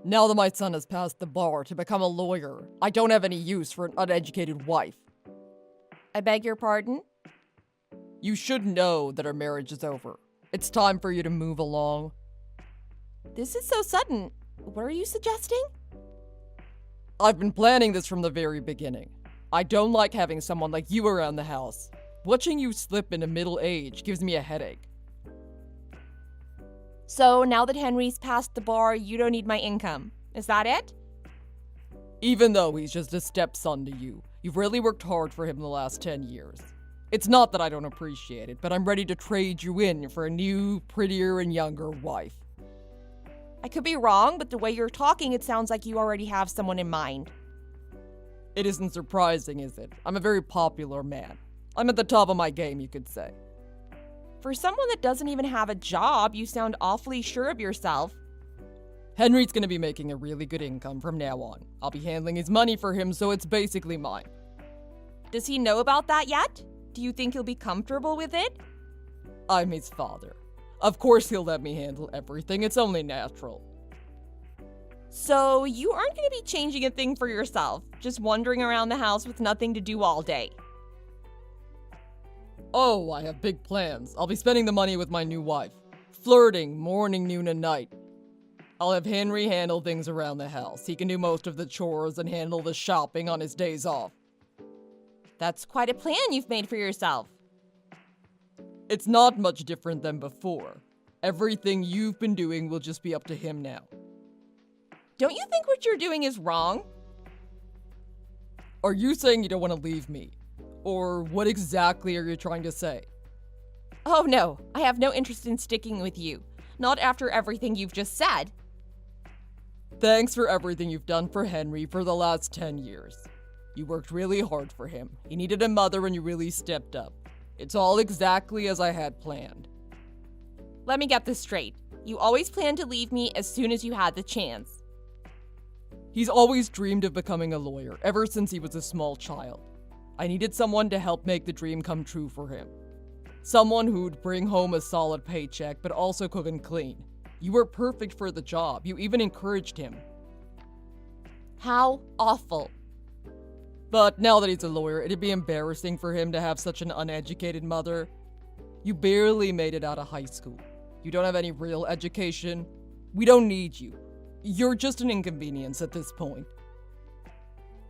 Now that my son has passed the bar to become a lawyer, I don't have any use for an uneducated wife. I beg your pardon? You should know that our marriage is over. It's time for you to move along. This is so sudden. What are you suggesting? I've been planning this from the very beginning. I don't like having someone like you around the house. Watching you slip into middle age gives me a headache. So now that Henry's passed the bar, you don't need my income. Is that it? Even though he's just a stepson to you, you've really worked hard for him the last 10 years. It's not that I don't appreciate it, but I'm ready to trade you in for a new, prettier, and younger wife. I could be wrong, but the way you're talking, it sounds like you already have someone in mind. It isn't surprising, is it? I'm a very popular man. I'm at the top of my game, you could say. For someone that doesn't even have a job, you sound awfully sure of yourself. Henry's gonna be making a really good income from now on. I'll be handling his money for him, so it's basically mine. Does he know about that yet? Do you think he'll be comfortable with it? I'm his father. Of course he'll let me handle everything, it's only natural. So you aren't going to be changing a thing for yourself, just wandering around the house with nothing to do all day. Oh, I have big plans. I'll be spending the money with my new wife. Flirting, morning, noon, and night. I'll have Henry handle things around the house. He can do most of the chores and handle the shopping on his days off. That's quite a plan you've made for yourself. It's not much different than before. Everything you've been doing will just be up to him now. Don't you think what you're doing is wrong? Are you saying you don't want to leave me? Or what exactly are you trying to say? Oh no, I have no interest in sticking with you. Not after everything you've just said. Thanks for everything you've done for Henry for the last 10 years. You worked really hard for him. He needed a mother and you really stepped up. It's all exactly as I had planned. Let me get this straight. You always planned to leave me as soon as you had the chance. He's always dreamed of becoming a lawyer, ever since he was a small child. I needed someone to help make the dream come true for him. Someone who'd bring home a solid paycheck, but also cook and clean. You were perfect for the job. You even encouraged him. How awful. But now that he's a lawyer, it'd be embarrassing for him to have such an uneducated mother. You barely made it out of high school. You don't have any real education. We don't need you. You're just an inconvenience at this point.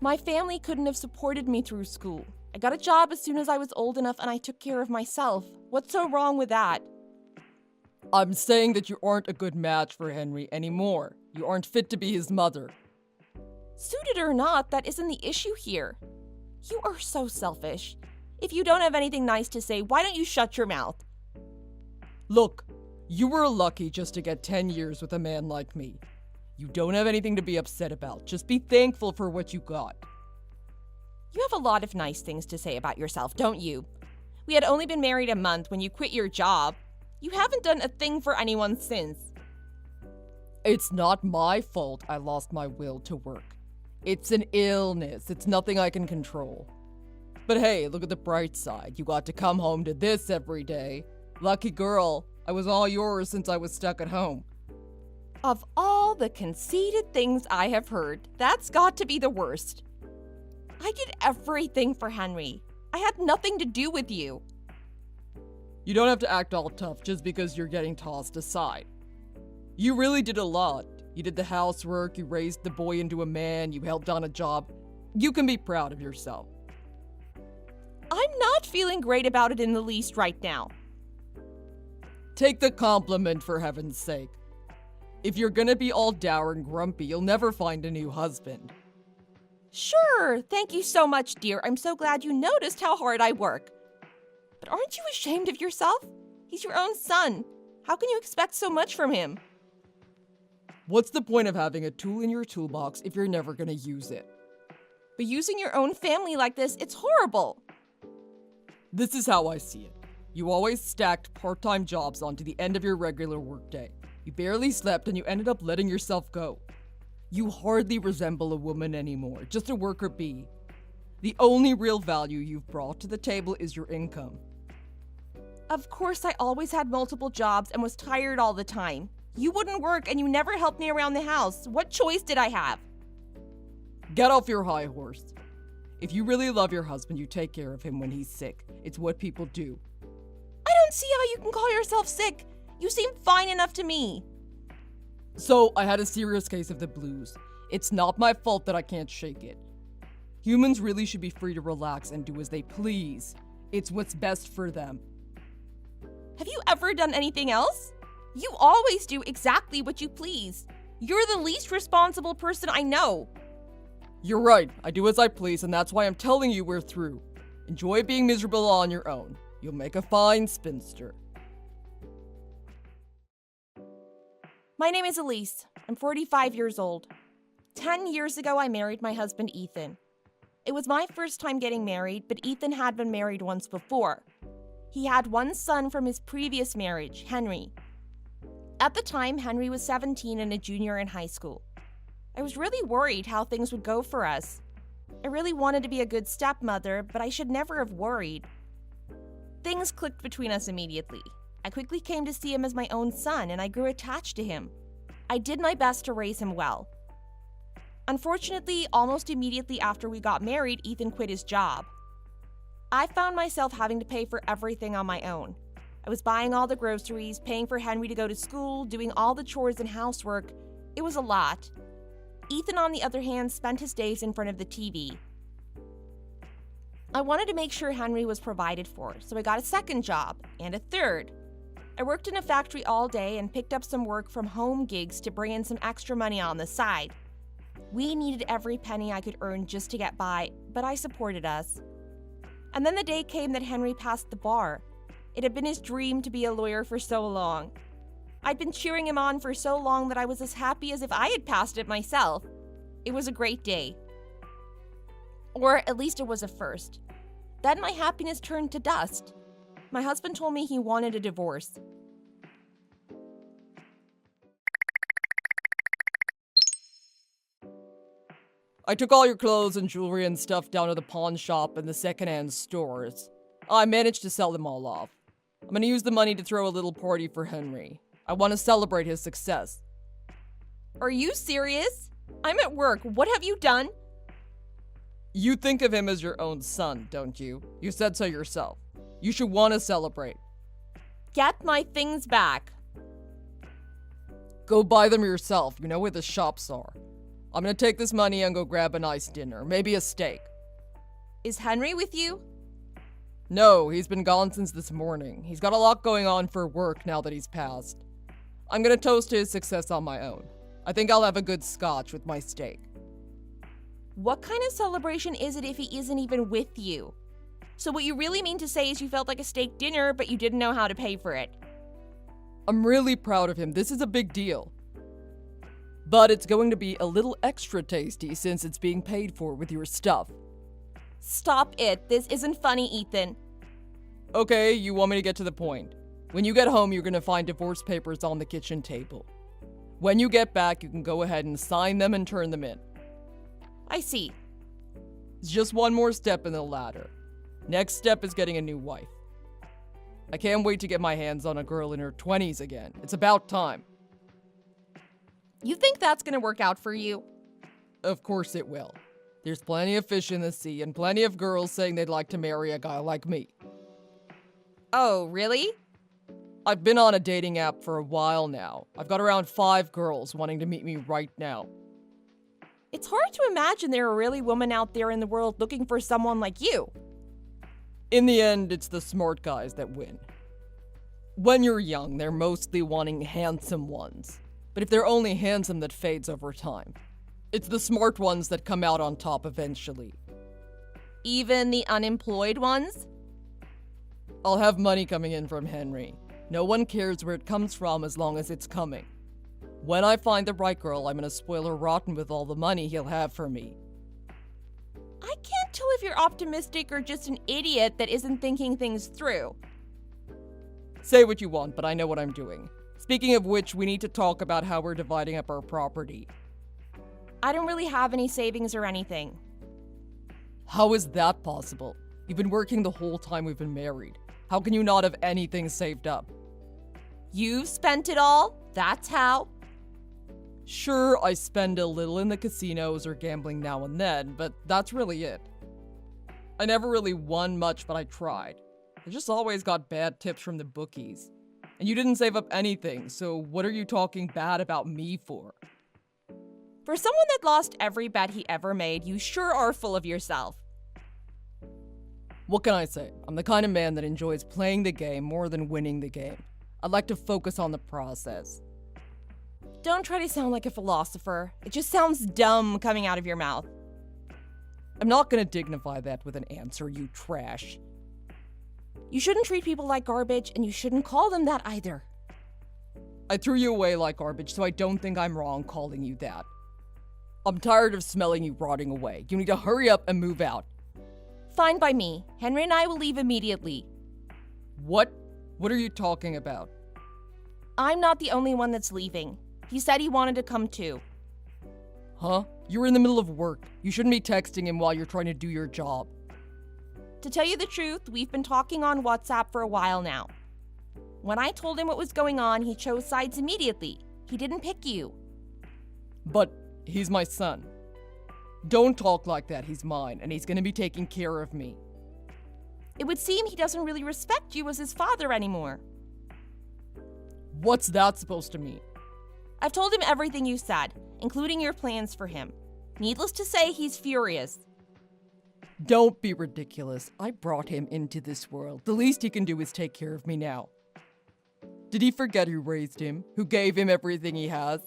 My family couldn't have supported me through school. I got a job as soon as I was old enough and I took care of myself. What's so wrong with that? I'm saying that you aren't a good match for Henry anymore. You aren't fit to be his mother. Suited or not, that isn't the issue here. You are so selfish. If you don't have anything nice to say, why don't you shut your mouth? Look, you were lucky just to get 10 years with a man like me. You don't have anything to be upset about. Just be thankful for what you got. You have a lot of nice things to say about yourself, don't you? We had only been married a month when you quit your job. You haven't done a thing for anyone since. It's not my fault I lost my will to work. It's an illness. It's nothing I can control. But hey, look at the bright side. You got to come home to this every day. Lucky girl. I was all yours since I was stuck at home. Of all the conceited things I have heard, that's got to be the worst. I did everything for Henry. I had nothing to do with you. You don't have to act all tough just because you're getting tossed aside. You really did a lot. You did the housework, you raised the boy into a man, you held down a job. You can be proud of yourself. I'm not feeling great about it in the least right now. Take the compliment for heaven's sake. If you're gonna be all dour and grumpy, you'll never find a new husband. Sure, thank you so much, dear. I'm so glad you noticed how hard I work. But aren't you ashamed of yourself? He's your own son. How can you expect so much from him? What's the point of having a tool in your toolbox if you're never gonna use it? But using your own family like this, it's horrible. This is how I see it. You always stacked part-time jobs onto the end of your regular workday. You barely slept and you ended up letting yourself go. You hardly resemble a woman anymore, just a worker bee. The only real value you've brought to the table is your income. Of course, I always had multiple jobs and was tired all the time. You wouldn't work and you never helped me around the house. What choice did I have? Get off your high horse. If you really love your husband, you take care of him when he's sick. It's what people do. I don't see how you can call yourself sick. You seem fine enough to me. So, I had a serious case of the blues. It's not my fault that I can't shake it. Humans really should be free to relax and do as they please. It's what's best for them. Have you ever done anything else? You always do exactly what you please. You're the least responsible person I know. You're right, I do as I please, and that's why I'm telling you we're through. Enjoy being miserable on your own. You'll make a fine spinster. My name is Elise. I'm 45 years old. 10 years ago, I married my husband, Ethan. It was my first time getting married, but Ethan had been married once before. He had one son from his previous marriage, Henry. At the time, Henry was 17 and a junior in high school. I was really worried how things would go for us. I really wanted to be a good stepmother, but I should never have worried. Things clicked between us immediately. I quickly came to see him as my own son, and I grew attached to him. I did my best to raise him well. Unfortunately, almost immediately after we got married, Ethan quit his job. I found myself having to pay for everything on my own. I was buying all the groceries, paying for Henry to go to school, doing all the chores and housework. It was a lot. Ethan, on the other hand, spent his days in front of the TV. I wanted to make sure Henry was provided for, so I got a second job, and a third. I worked in a factory all day and picked up some work from home gigs to bring in some extra money on the side. We needed every penny I could earn just to get by, but I supported us. And then the day came that Henry passed the bar. It had been his dream to be a lawyer for so long. I'd been cheering him on for so long that I was as happy as if I had passed it myself. It was a great day. Or at least it was a first. Then my happiness turned to dust. My husband told me he wanted a divorce. I took all your clothes and jewelry and stuff down to the pawn shop and the secondhand stores. I managed to sell them all off. I'm gonna use the money to throw a little party for Henry. I want to celebrate his success. Are you serious? I'm at work. What have you done? You think of him as your own son, don't you? You said so yourself. You should want to celebrate. Get my things back. Go buy them yourself. You know where the shops are. I'm gonna take this money and go grab a nice dinner, maybe a steak. Is Henry with you? No, he's been gone since this morning. He's got a lot going on for work now that he's passed. I'm gonna toast to his success on my own. I think I'll have a good scotch with my steak. What kind of celebration is it if he isn't even with you? So what you really mean to say is you felt like a steak dinner, but you didn't know how to pay for it. I'm really proud of him. This is a big deal. But it's going to be a little extra tasty since it's being paid for with your stuff. Stop it. This isn't funny, Ethan. Okay, you want me to get to the point. When you get home, you're gonna find divorce papers on the kitchen table. When you get back, you can go ahead and sign them and turn them in. I see. It's just one more step in the ladder. Next step is getting a new wife. I can't wait to get my hands on a girl in her 20s again. It's about time. You think that's gonna work out for you? Of course it will. There's plenty of fish in the sea and plenty of girls saying they'd like to marry a guy like me. Oh, really? I've been on a dating app for a while now. I've got around 5 girls wanting to meet me right now. It's hard to imagine there are really women out there in the world looking for someone like you. In the end, it's the smart guys that win. When you're young, they're mostly wanting handsome ones. But if they're only handsome, that fades over time. It's the smart ones that come out on top eventually. Even the unemployed ones? I'll have money coming in from Henry. No one cares where it comes from as long as it's coming. When I find the right girl, I'm gonna spoil her rotten with all the money he'll have for me. I can't tell if you're optimistic or just an idiot that isn't thinking things through. Say what you want, but I know what I'm doing. Speaking of which, we need to talk about how we're dividing up our property. I don't really have any savings or anything. How is that possible? You've been working the whole time we've been married. How can you not have anything saved up? You've spent it all? That's how? Sure, I spend a little in the casinos or gambling now and then, but that's really it. I never really won much, but I tried. I just always got bad tips from the bookies. And you didn't save up anything, so what are you talking bad about me for? For someone that lost every bet he ever made, you sure are full of yourself. What can I say? I'm the kind of man that enjoys playing the game more than winning the game. I'd like to focus on the process. Don't try to sound like a philosopher. It just sounds dumb coming out of your mouth. I'm not gonna dignify that with an answer, you trash. You shouldn't treat people like garbage, and you shouldn't call them that either. I threw you away like garbage, so I don't think I'm wrong calling you that. I'm tired of smelling you rotting away. You need to hurry up and move out. Fine by me. Henry and I will leave immediately. What? What are you talking about? I'm not the only one that's leaving. He said he wanted to come too. Huh? You're in the middle of work. You shouldn't be texting him while you're trying to do your job. To tell you the truth, we've been talking on WhatsApp for a while now. When I told him what was going on, he chose sides immediately. He didn't pick you. But he's my son. Don't talk like that. He's mine, and he's gonna be taking care of me. It would seem he doesn't really respect you as his father anymore. What's that supposed to mean? I've told him everything you said, including your plans for him. Needless to say, he's furious. Don't be ridiculous. I brought him into this world. The least he can do is take care of me now. Did he forget who raised him? Who gave him everything he has?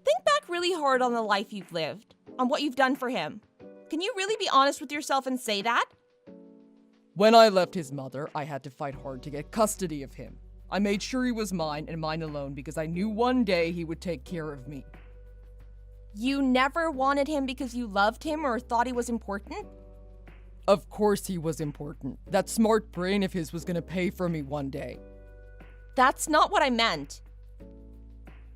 Think back really hard on the life you've lived, on what you've done for him. Can you really be honest with yourself and say that? When I left his mother, I had to fight hard to get custody of him. I made sure he was mine and mine alone because I knew one day he would take care of me. You never wanted him because you loved him or thought he was important? Of course he was important. That smart brain of his was gonna pay for me one day. That's not what I meant.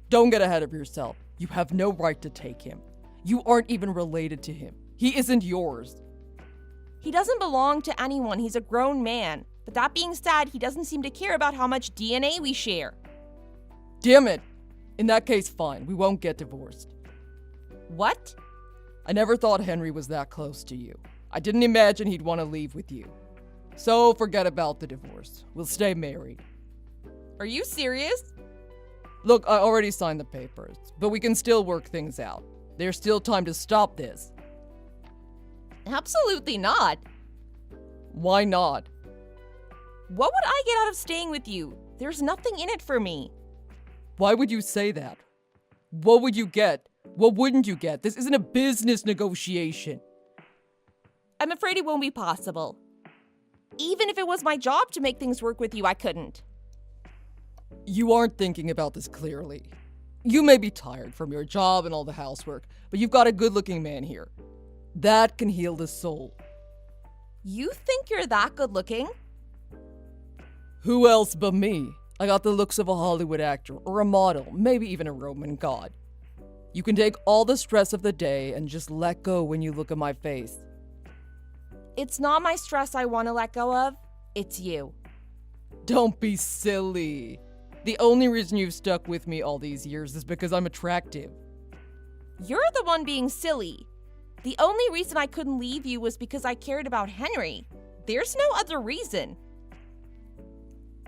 Don't get ahead of yourself. You have no right to take him. You aren't even related to him. He isn't yours. He doesn't belong to anyone. He's a grown man. But that being said, he doesn't seem to care about how much DNA we share. Damn it! In that case, fine. We won't get divorced. What? I never thought Henry was that close to you. I didn't imagine he'd want to leave with you. So forget about the divorce. We'll stay married. Are you serious? Look, I already signed the papers, but we can still work things out. There's still time to stop this. Absolutely not. Why not? What would I get out of staying with you? There's nothing in it for me. Why would you say that? What would you get? What wouldn't you get? This isn't a business negotiation. I'm afraid it won't be possible. Even if it was my job to make things work with you, I couldn't. You aren't thinking about this clearly. You may be tired from your job and all the housework, but you've got a good-looking man here. That can heal the soul. You think you're that good looking? Who else but me? I got the looks of a Hollywood actor or a model, maybe even a Roman god. You can take all the stress of the day and just let go when you look at my face. It's not my stress I want to let go of. It's you. Don't be silly. The only reason you've stuck with me all these years is because I'm attractive. You're the one being silly. The only reason I couldn't leave you was because I cared about Henry. There's no other reason.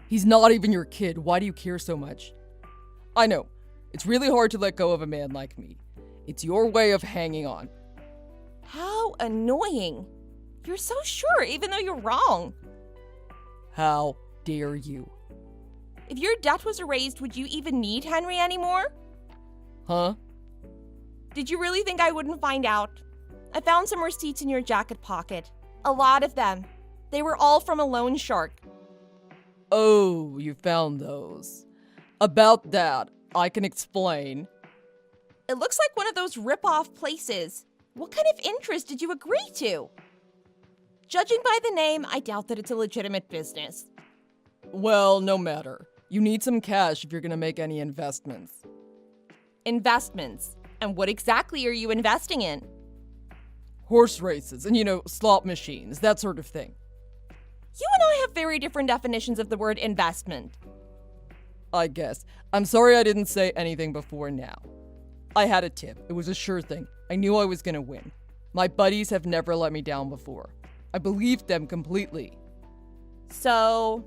He's not even your kid. Why do you care so much? I know. It's really hard to let go of a man like me. It's your way of hanging on. How annoying. You're so sure, even though you're wrong. How dare you? If your debt was erased, would you even need Henry anymore? Huh? Did you really think I wouldn't find out? I found some receipts in your jacket pocket. A lot of them. They were all from a loan shark. Oh, you found those. About that, I can explain. It looks like one of those rip-off places. What kind of interest did you agree to? Judging by the name, I doubt that it's a legitimate business. Well, no matter. You need some cash if you're gonna make any investments. Investments? And what exactly are you investing in? Horse races and, slot machines, that sort of thing. You and I have very different definitions of the word investment. I guess. I'm sorry I didn't say anything before now. I had a tip. It was a sure thing. I knew I was gonna win. My buddies have never let me down before. I believed them completely. So,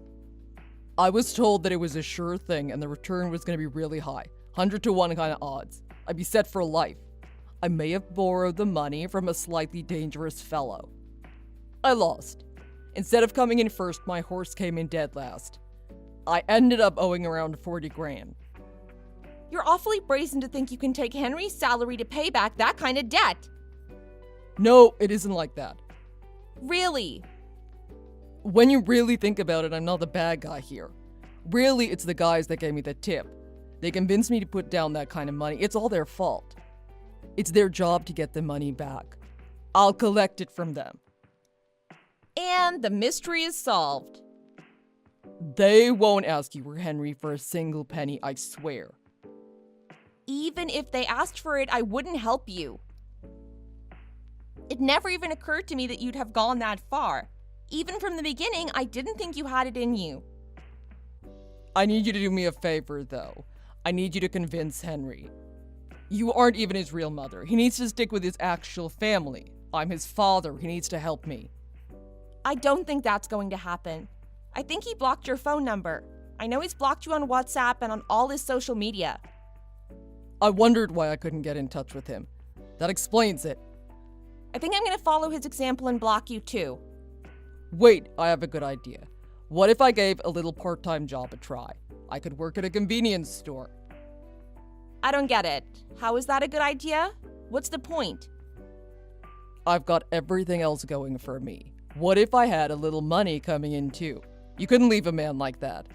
I was told that it was a sure thing and the return was gonna be really high. 100 to 1 kind of odds. I'd be set for life. I may have borrowed the money from a slightly dangerous fellow. I lost. Instead of coming in first, my horse came in dead last. I ended up owing around 40 grand. you're awfully brazen to think you can take Henry's salary to pay back that kind of debt. No, it isn't like that. Really? When you really think about it, I'm not the bad guy here. Really, it's the guys that gave me the tip. They convinced me to put down that kind of money. It's all their fault. It's their job to get the money back. I'll collect it from them. And the mystery is solved. They won't ask you for Henry for a single penny, I swear. Even if they asked for it, I wouldn't help you. It never even occurred to me that you'd have gone that far. Even from the beginning, I didn't think you had it in you. I need you to do me a favor, though. I need you to convince Henry. You aren't even his real mother. He needs to stick with his actual family. I'm his father. He needs to help me. I don't think that's going to happen. I think he blocked your phone number. I know he's blocked you on WhatsApp and on all his social media. I wondered why I couldn't get in touch with him. That explains it. I think I'm going to follow his example and block you too. Wait, I have a good idea. What if I gave a little part-time job a try? I could work at a convenience store. I don't get it. How is that a good idea? What's the point? I've got everything else going for me. What if I had a little money coming in too? You couldn't leave a man like that.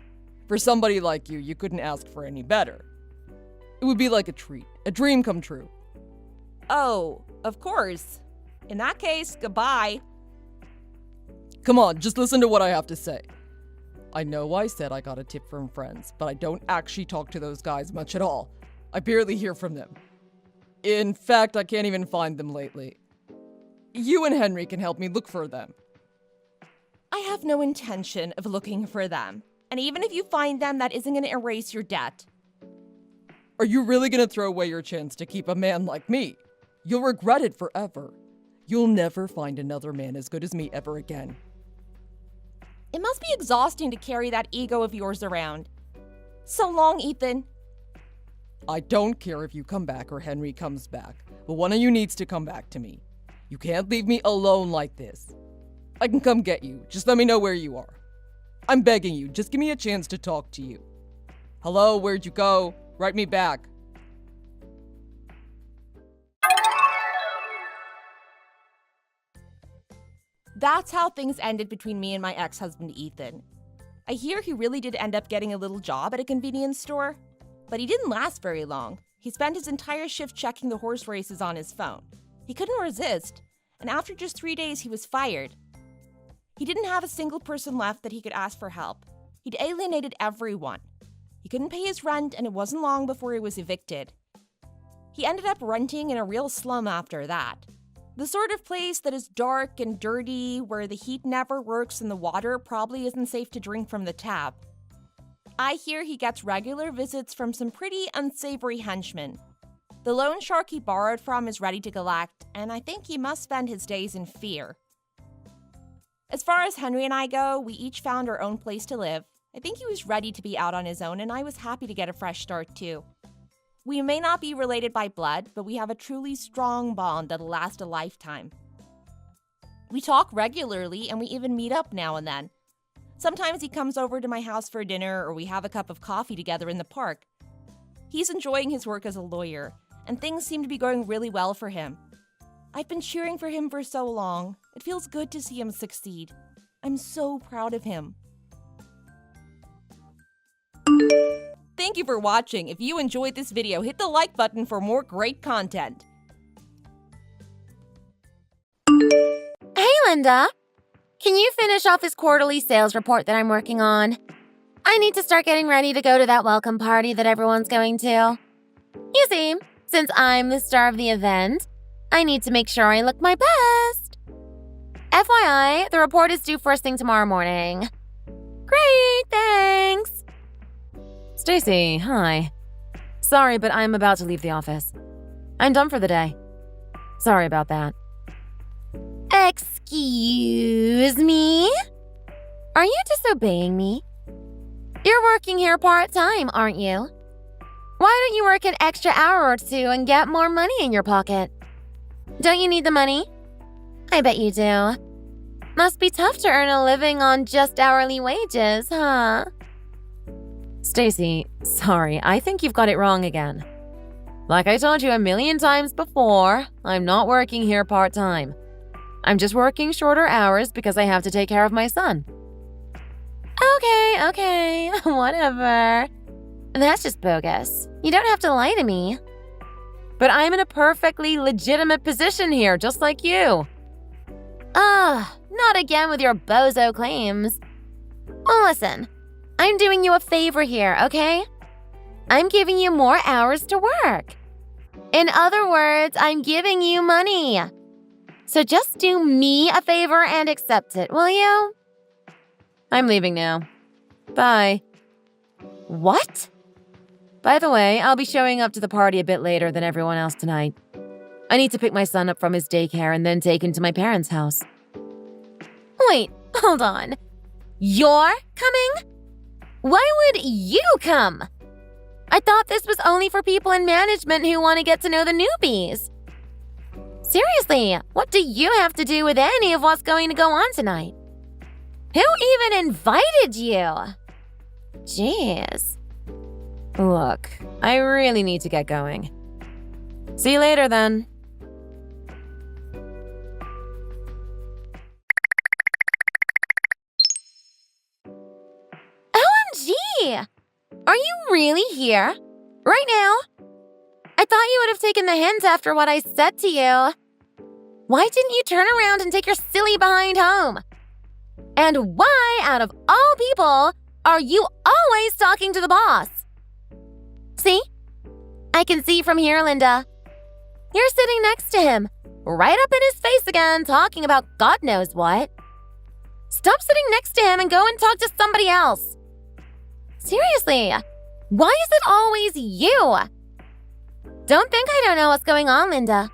For somebody like you, you couldn't ask for any better. It would be like a treat, a dream come true. Oh, of course. In that case, goodbye. Come on, just listen to what I have to say. I know I said I got a tip from friends, but I don't actually talk to those guys much at all. I barely hear from them. In fact, I can't even find them lately. You and Henry can help me look for them. I have no intention of looking for them. And even if you find them, that isn't going to erase your debt. Are you really gonna throw away your chance to keep a man like me? You'll regret it forever. You'll never find another man as good as me ever again. It must be exhausting to carry that ego of yours around. So long, Ethan. I don't care if you come back or Henry comes back, but one of you needs to come back to me. You can't leave me alone like this. I can come get you. Just let me know where you are. I'm begging you, just give me a chance to talk to you. Hello, where'd you go? Write me back. That's how things ended between me and my ex-husband, Ethan. I hear he really did end up getting a little job at a convenience store, but he didn't last very long. He spent his entire shift checking the horse races on his phone. He couldn't resist, and after just 3 days, he was fired. He didn't have a single person left that he could ask for help. He'd alienated everyone. He couldn't pay his rent, and it wasn't long before he was evicted. He ended up renting in a real slum after that. The sort of place that is dark and dirty, where the heat never works and the water probably isn't safe to drink from the tap. I hear he gets regular visits from some pretty unsavory henchmen. The loan shark he borrowed from is ready to collect, and I think he must spend his days in fear. As far as Henry and I go, we each found our own place to live. I think he was ready to be out on his own, and I was happy to get a fresh start too. We may not be related by blood, but we have a truly strong bond that'll last a lifetime. We talk regularly, and we even meet up now and then. Sometimes he comes over to my house for dinner, or we have a cup of coffee together in the park. He's enjoying his work as a lawyer, and things seem to be going really well for him. I've been cheering for him for so long. It feels good to see him succeed. I'm so proud of him. Thank you for watching. If you enjoyed this video, hit the like button for more great content. Hey, Linda. Can you finish off this quarterly sales report that I'm working on? I need to start getting ready to go to that welcome party that everyone's going to. You see, since I'm the star of the event, I need to make sure I look my best. FYI, the report is due first thing tomorrow morning. Great, thanks. Stacy, hi. Sorry, but I'm about to leave the office. I'm done for the day. Sorry about that. Excuse me? Are you disobeying me? You're working here part-time, aren't you? Why don't you work an extra hour or two and get more money in your pocket? Don't you need the money? I bet you do. Must be tough to earn a living on just hourly wages, huh? Stacy, sorry, I think you've got it wrong again. Like I told you a million times before, I'm not working here part-time. I'm just working shorter hours because I have to take care of my son. Okay, whatever. That's just bogus. You don't have to lie to me. But I'm in a perfectly legitimate position here, just like you. Not again with your bozo claims. Well, listen, I'm doing you a favor here, okay? I'm giving you more hours to work. In other words, I'm giving you money. So just do me a favor and accept it, will you? I'm leaving now. Bye. What? By the way, I'll be showing up to the party a bit later than everyone else tonight. I need to pick my son up from his daycare and then take him to my parents' house. Wait, hold on. You're coming? Why would you come? I thought this was only for people in management who want to get to know the newbies. Seriously, what do you have to do with any of what's going to go on tonight? Who even invited you? Jeez. Look, I really need to get going. See you later then. OMG! Are you really here? Right now? I thought you would have taken the hint after what I said to you. Why didn't you turn around and take your silly behind home? And why, out of all people, are you always talking to the boss? See? I can see from here, Linda. You're sitting next to him, right up in his face again, talking about God knows what. Stop sitting next to him and go and talk to somebody else. Seriously, why is it always you? Don't think I don't know what's going on, Linda.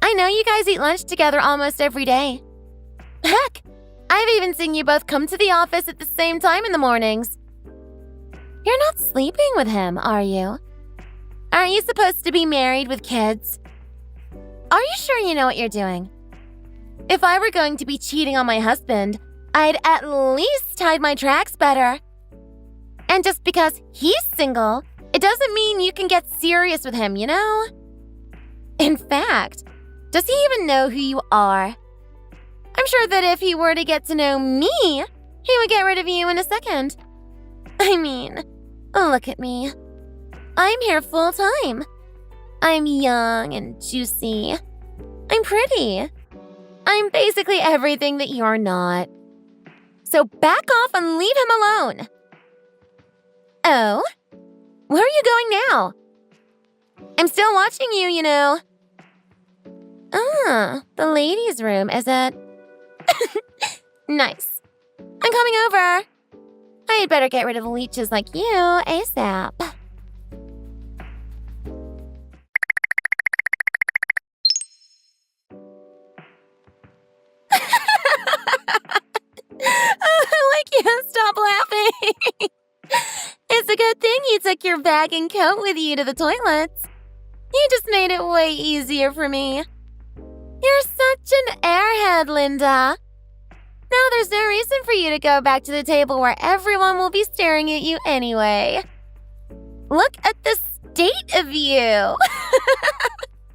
I know you guys eat lunch together almost every day. Heck, I've even seen you both come to the office at the same time in the mornings. You're not sleeping with him, are you? Aren't you supposed to be married with kids? Are you sure you know what you're doing? If I were going to be cheating on my husband, I'd at least hide my tracks better. And just because he's single, it doesn't mean you can get serious with him, you know? In fact, does he even know who you are? I'm sure that if he were to get to know me, he would get rid of you in a second. I mean, look at me. I'm here full time. I'm young and juicy. I'm pretty. I'm basically everything that you're not. So back off and leave him alone. Oh? Where are you going now? I'm still watching you, you know. The ladies' room, is it? Nice. I'm coming over. I'd better get rid of leeches like you ASAP. I can't stop laughing. It's a good thing you took your bag and coat with you to the toilets. You just made it way easier for me. You're such an airhead, Linda. Now there's no reason for you to go back to the table where everyone will be staring at you anyway. Look at the state of you.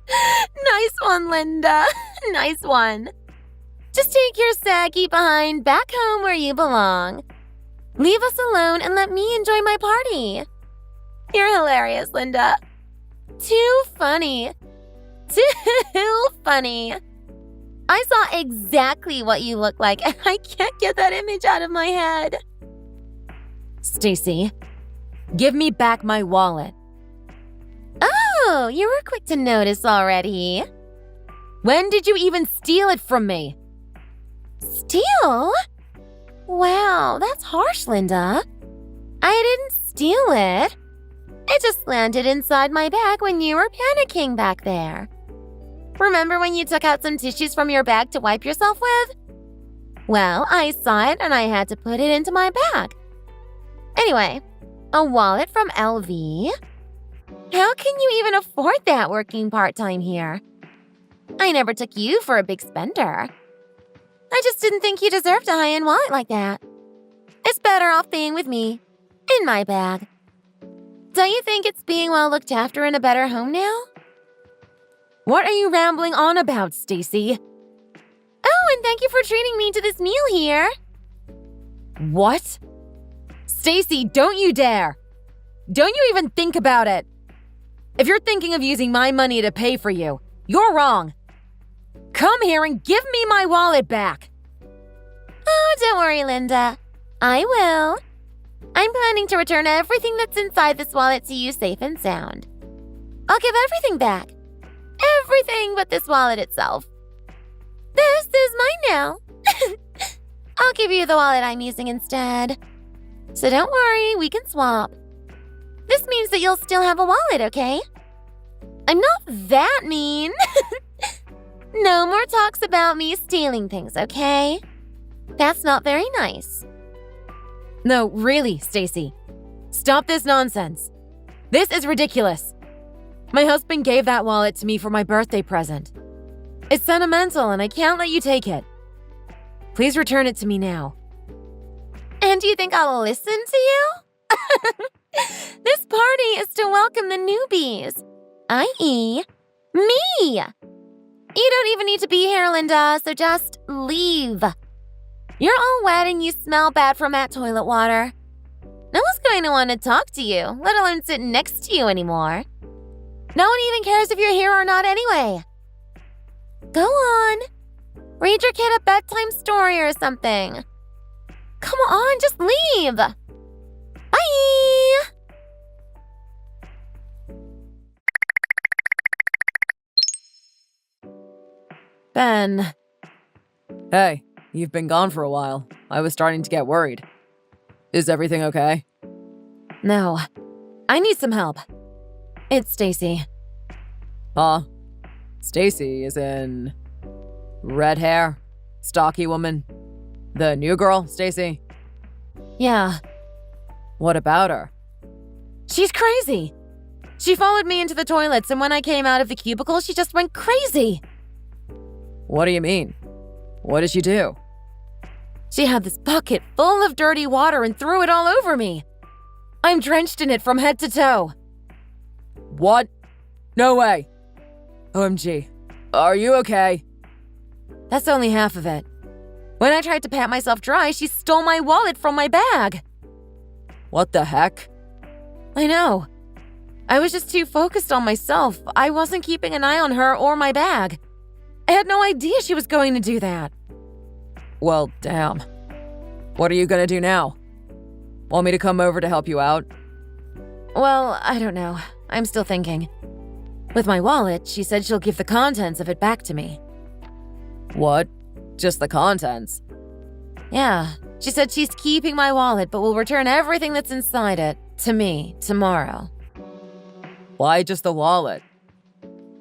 Nice one, Linda. Nice one. Just take your saggy behind back home where you belong. Leave us alone and let me enjoy my party. You're hilarious, Linda. Too funny. Too funny. I saw exactly what you look like, and I can't get that image out of my head. Stacy, give me back my wallet. Oh, you were quick to notice already. When did you even steal it from me? Steal? Wow, that's harsh, Linda. I didn't steal it. It just landed inside my bag when you were panicking back there. Remember when you took out some tissues from your bag to wipe yourself with? Well, I saw it and I had to put it into my bag. Anyway, a wallet from LV? How can you even afford that working part-time here? I never took you for a big spender. I just didn't think you deserved a high-end wallet like that. It's better off being with me, in my bag. Don't you think it's being well looked after in a better home now? What are you rambling on about, Stacy? Oh, and thank you for treating me to this meal here. What? Stacy, don't you dare! Don't you even think about it! If you're thinking of using my money to pay for you, you're wrong. Come here and give me my wallet back. Oh, don't worry, Linda. I will. I'm planning to return everything that's inside this wallet to you safe and sound. I'll give everything back. Everything but this wallet itself. This is mine now. I'll give you the wallet I'm using instead. So don't worry, we can swap. This means that you'll still have a wallet, okay? I'm not that mean. No more talks about me stealing things, okay? That's not very nice. No, really, Stacy. Stop this nonsense. This is ridiculous. My husband gave that wallet to me for my birthday present. It's sentimental and I can't let you take it. Please return it to me now. And do you think I'll listen to you? This party is to welcome the newbies, i.e., me. You don't even need to be here, Linda, so just leave. You're all wet and you smell bad from that toilet water. No one's going to want to talk to you, let alone sit next to you anymore. No one even cares if you're here or not anyway. Go on. Read your kid a bedtime story or something. Come on, just leave. Bye. Ben. Hey, you've been gone for a while. I was starting to get worried. Is everything okay? No. I need some help. It's Stacy. Stacy is in... red hair, stocky woman. The new girl, Stacy? Yeah. What about her? She's crazy. She followed me into the toilets, and when I came out of the cubicle, she just went crazy. What do you mean? What did she do? She had this bucket full of dirty water and threw it all over me. I'm drenched in it from head to toe. What? No way. OMG. Are you okay? That's only half of it. When I tried to pat myself dry, she stole my wallet from my bag. What the heck? I know. I was just too focused on myself. I wasn't keeping an eye on her or my bag. I had no idea she was going to do that. Well, damn. What are you gonna do now? Want me to come over to help you out? Well, I don't know. I'm still thinking. With my wallet, she said she'll give the contents of it back to me. What? Just the contents? Yeah, she said she's keeping my wallet but will return everything that's inside it to me tomorrow. Why just the wallet?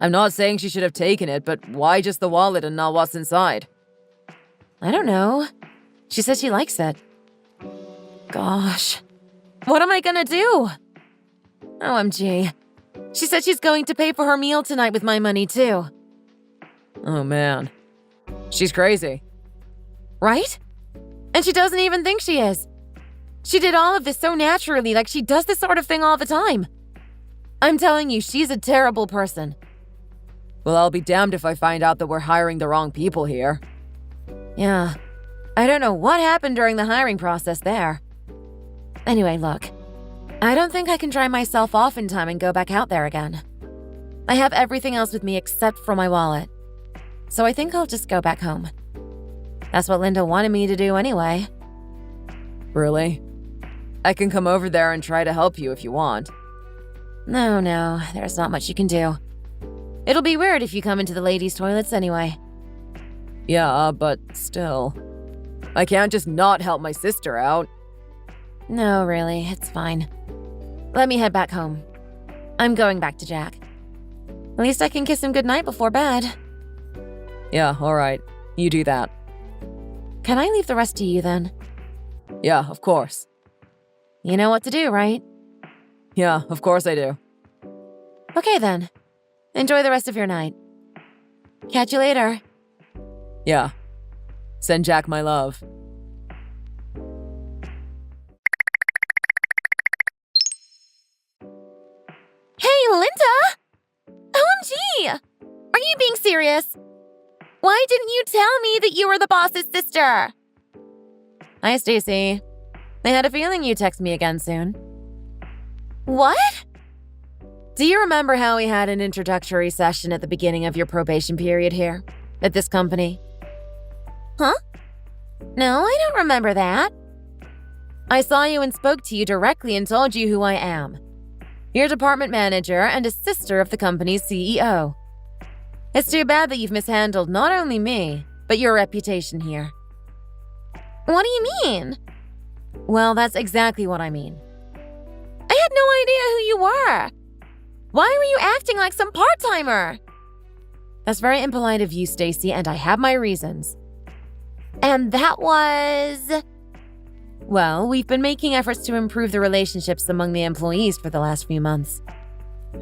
I'm not saying she should have taken it, but why just the wallet and not what's inside? I don't know. She said she likes it. Gosh. What am I gonna do? OMG. She said she's going to pay for her meal tonight with my money, too. Oh, man. She's crazy. Right? And she doesn't even think she is. She did all of this so naturally, like she does this sort of thing all the time. I'm telling you, she's a terrible person. Well, I'll be damned if I find out that we're hiring the wrong people here. Yeah. I don't know what happened during the hiring process there. Anyway, look. I don't think I can dry myself off in time and go back out there again. I have everything else with me except for my wallet. So I think I'll just go back home. That's what Linda wanted me to do anyway. Really? I can come over there and try to help you if you want. No, there's not much you can do. It'll be weird if you come into the ladies' toilets anyway. Yeah, but still. I can't just not help my sister out. No, really, it's fine. let me head back home. I'm going back to Jack. At least I can kiss him goodnight before bed. Yeah, alright. You do that. Can I leave the rest to you then? Yeah, of course. You know what to do, right? Yeah, of course I do. Okay then. Enjoy the rest of your night. Catch you later. Yeah. Send Jack my love. Hey, Linda! OMG! Are you being serious? Why didn't you tell me that you were the boss's sister? Hi, Stacy. I had a feeling you'd text me again soon. What? Do you remember how we had an introductory session at the beginning of your probation period here? At this company? Huh? No, I don't remember that. I saw you and spoke to you directly and told you who I am. You're department manager and a sister of the company's CEO. It's too bad that you've mishandled not only me, but your reputation here. What do you mean? Well, that's exactly what I mean. I had no idea who you were. Why were you acting like some part-timer? That's very impolite of you, Stacy, and I have my reasons. And that was... Well, we've been making efforts to improve the relationships among the employees for the last few months.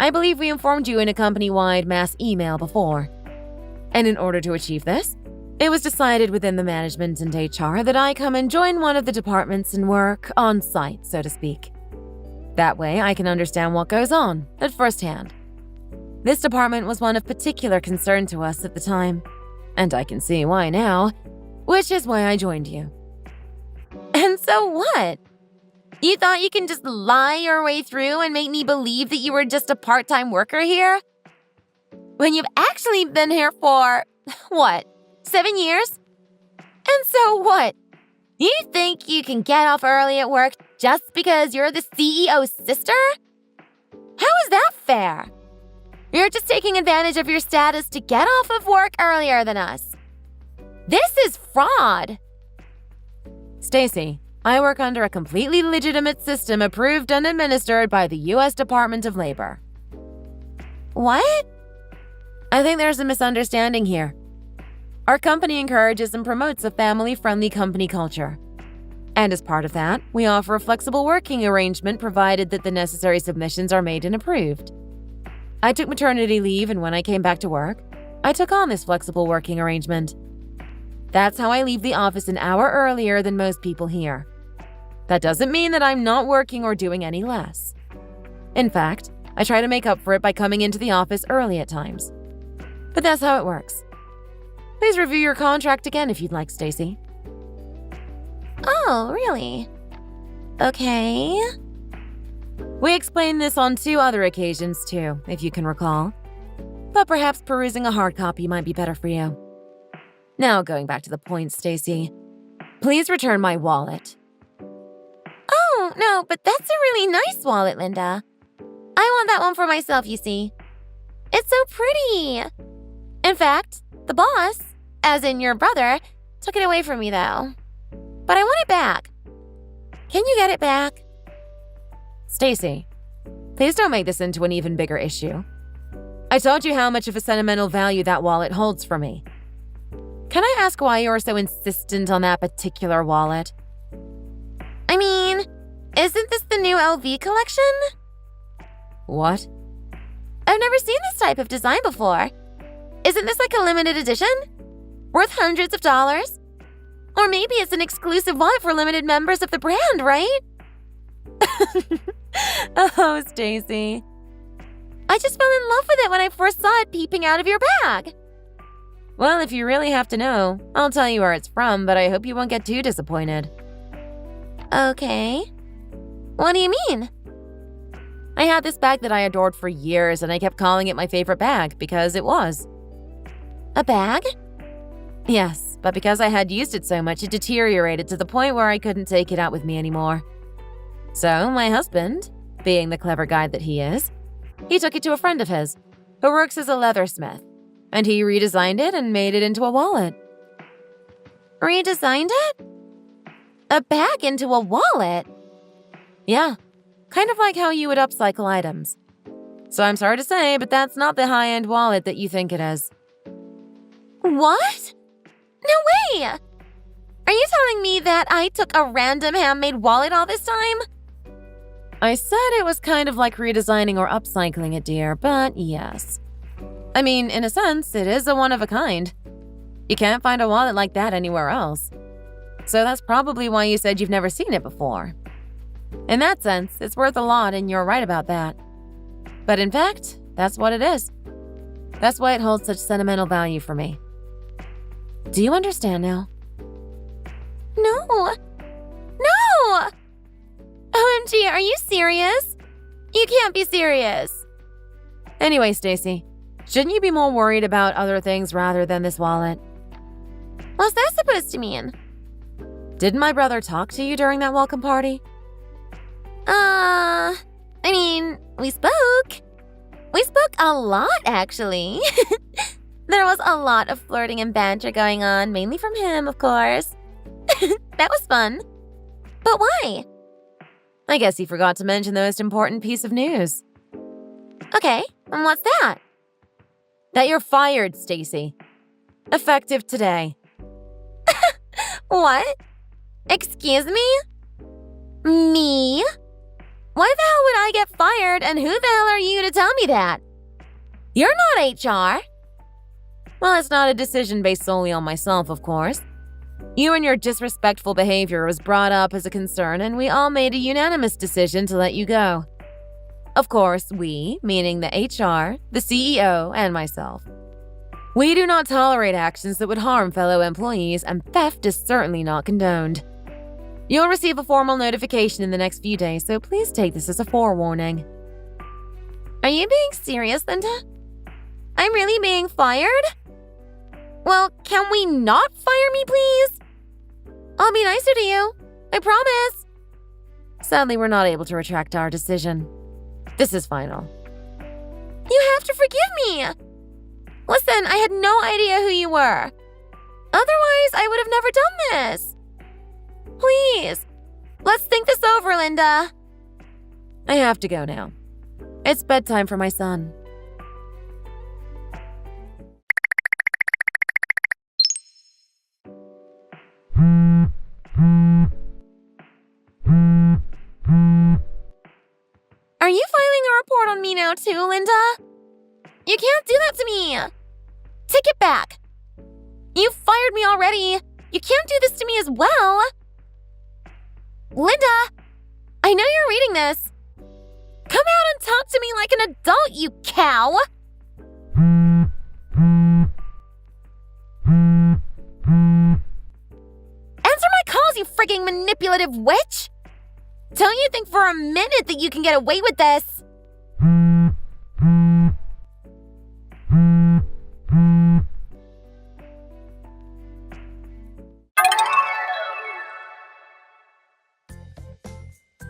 I believe we informed you in a company-wide mass email before. And in order to achieve this, it was decided within the management and HR that I come and join one of the departments and work on site, so to speak. That way, I can understand what goes on at first hand. This department was one of particular concern to us at the time, and I can see why now, which is why I joined you. And so what? You thought you can just lie your way through and make me believe that you were just a part-time worker here? When you've actually been here for, what, 7 years? And so what? You think you can get off early at work just because you're the CEO's sister? How is that fair? You're just taking advantage of your status to get off of work earlier than us. This is fraud. Stacy, I work under a completely legitimate system approved and administered by the U.S. Department of Labor. What? I think there's a misunderstanding here. Our company encourages and promotes a family-friendly company culture. And as part of that, we offer a flexible working arrangement provided that the necessary submissions are made and approved. I took maternity leave, and when I came back to work, I took on this flexible working arrangement. That's how I leave the office an hour earlier than most people here. That doesn't mean that I'm not working or doing any less. In fact, I try to make up for it by coming into the office early at times. But that's how it works. Please review your contract again if you'd like, Stacy. Oh, really? Okay. We explained this on 2 other occasions too, if you can recall. But perhaps perusing a hard copy might be better for you. Now going back to the point, Stacy. Please return my wallet. Oh, no, but that's a really nice wallet, Linda. I want that one for myself, you see. It's so pretty. In fact, the boss, as in your brother, took it away from me, though. But I want it back. Can you get it back? Stacy, please don't make this into an even bigger issue. I told you how much of a sentimental value that wallet holds for me. Can I ask why you are so insistent on that particular wallet? I mean, isn't this the new LV collection? What? I've never seen this type of design before. Isn't this like a limited edition? Worth hundreds of dollars? Or maybe it's an exclusive wallet for limited members of the brand, right? Oh, Stacy. I just fell in love with it when I first saw it peeping out of your bag. Well, if you really have to know, I'll tell you where it's from, but I hope you won't get too disappointed. Okay. What do you mean? I had this bag that I adored for years, and I kept calling it my favorite bag because it was. A bag? Yes, but because I had used it so much, it deteriorated to the point where I couldn't take it out with me anymore. So, my husband, being the clever guy that he is, he took it to a friend of his, who works as a leathersmith, and he redesigned it and made it into a wallet. Redesigned it? A bag into a wallet? Yeah, kind of like how you would upcycle items. So I'm sorry to say, but that's not the high-end wallet that you think it is. What? No way! Are you telling me that I took a random handmade wallet all this time? I said it was kind of like redesigning or upcycling it, dear, but yes. I mean, in a sense, it is a one-of-a-kind. You can't find a wallet like that anywhere else. So that's probably why you said you've never seen it before. In that sense, it's worth a lot, and you're right about that. But in fact, that's what it is. That's why it holds such sentimental value for me. Do you understand now? No! No! OMG, are you serious? You can't be serious. Anyway, Stacy, shouldn't you be more worried about other things rather than this wallet? What's that supposed to mean? Didn't my brother talk to you during that welcome party? I mean, we spoke. We spoke a lot, actually. There was a lot of flirting and banter going on, mainly from him, of course. That was fun. But why? I guess he forgot to mention the most important piece of news. Okay, and what's that? That you're fired, Stacy. Effective today. What? Excuse me? Me? Why the hell would I get fired, and who the hell are you to tell me that? You're not HR. Well, it's not a decision based solely on myself, of course. You and your disrespectful behavior was brought up as a concern, and we all made a unanimous decision to let you go. Of course, we, meaning the HR, the CEO, and myself. We do not tolerate actions that would harm fellow employees, and theft is certainly not condoned. You'll receive a formal notification in the next few days, so please take this as a forewarning. Are you being serious, Linda? I'm really being fired? Well, can we not fire me, please? I'll be nicer to you. I promise. Sadly, we're not able to retract our decision. This is final. You have to forgive me. Listen, I had no idea who you were. Otherwise, I would have never done this. Please, let's think this over, Linda. I have to go now. It's bedtime for my son. Are you filing a report on me now too, Linda? You can't do that to me. Take it back. You fired me already. You can't do this to me as well. Linda, I know you're reading this. Come out and talk to me like an adult, you cow. Answer my calls, you frigging manipulative witch. Don't you think for a minute that you can get away with this?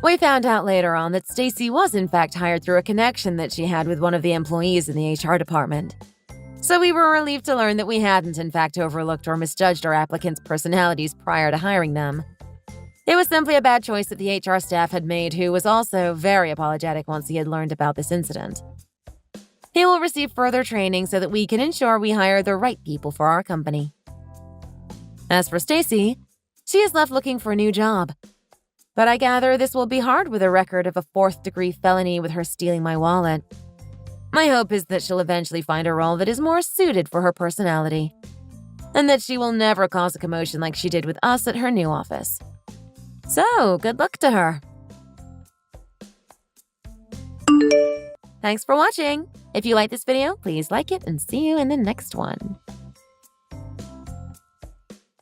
We found out later on that Stacy was in fact hired through a connection that she had with one of the employees in the HR department. So we were relieved to learn that we hadn't in fact overlooked or misjudged our applicants' personalities prior to hiring them. It was simply a bad choice that the HR staff had made, who was also very apologetic once he had learned about this incident. He will receive further training so that we can ensure we hire the right people for our company. As for Stacy, she is left looking for a new job. But I gather this will be hard with a record of a 4th-degree felony with her stealing my wallet. My hope is that she'll eventually find a role that is more suited for her personality, and that she will never cause a commotion like she did with us at her new office. So, good luck to her. Thanks for watching. If you like this video, please like it and see you in the next one.